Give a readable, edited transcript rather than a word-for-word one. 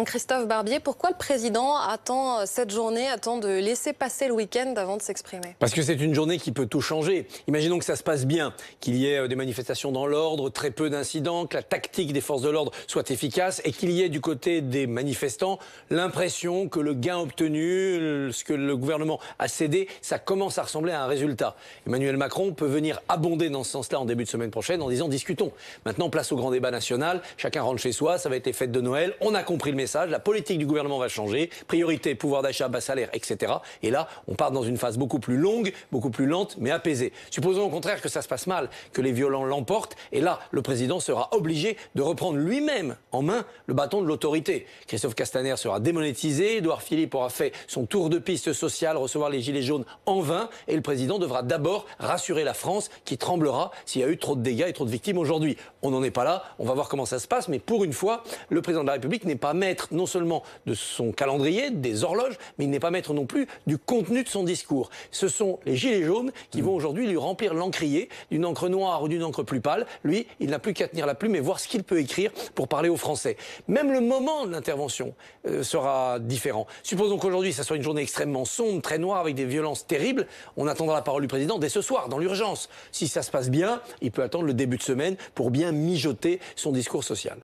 Christophe Barbier, pourquoi le président attend cette journée, attend de laisser passer le week-end avant de s'exprimer? Parce que c'est une journée qui peut tout changer. Imaginons que ça se passe bien, qu'il y ait des manifestations dans l'ordre, très peu d'incidents, que la tactique des forces de l'ordre soit efficace et qu'il y ait du côté des manifestants l'impression que le gain obtenu, ce que le gouvernement a cédé, ça commence à ressembler à un résultat. Emmanuel Macron peut venir abonder dans ce sens-là en début de semaine prochaine en disant discutons. Maintenant, place au grand débat national, chacun rentre chez soi, ça va être les fêtes de Noël, on a compris le message. La politique du gouvernement va changer, priorité, pouvoir d'achat, bas salaire, etc. Et là, on part dans une phase beaucoup plus longue, beaucoup plus lente, mais apaisée. Supposons au contraire que ça se passe mal, que les violents l'emportent, et là, le président sera obligé de reprendre lui-même en main le bâton de l'autorité. Christophe Castaner sera démonétisé, Édouard Philippe aura fait son tour de piste social, recevoir les gilets jaunes en vain, et le président devra d'abord rassurer la France qui tremblera s'il y a eu trop de dégâts et trop de victimes aujourd'hui. On n'en est pas là, on va voir comment ça se passe, mais pour une fois, le président de la République n'est pas maître non seulement de son calendrier, des horloges, mais il n'est pas maître non plus du contenu de son discours. Ce sont les gilets jaunes qui vont aujourd'hui lui remplir l'encrier d'une encre noire ou d'une encre plus pâle. Lui, il n'a plus qu'à tenir la plume et voir ce qu'il peut écrire pour parler aux Français. Même le moment de l'intervention sera différent. Supposons qu'aujourd'hui, ça soit une journée extrêmement sombre, très noire, avec des violences terribles. On attendra la parole du président dès ce soir, dans l'urgence. Si ça se passe bien, il peut attendre le début de semaine pour bien mijoter son discours social.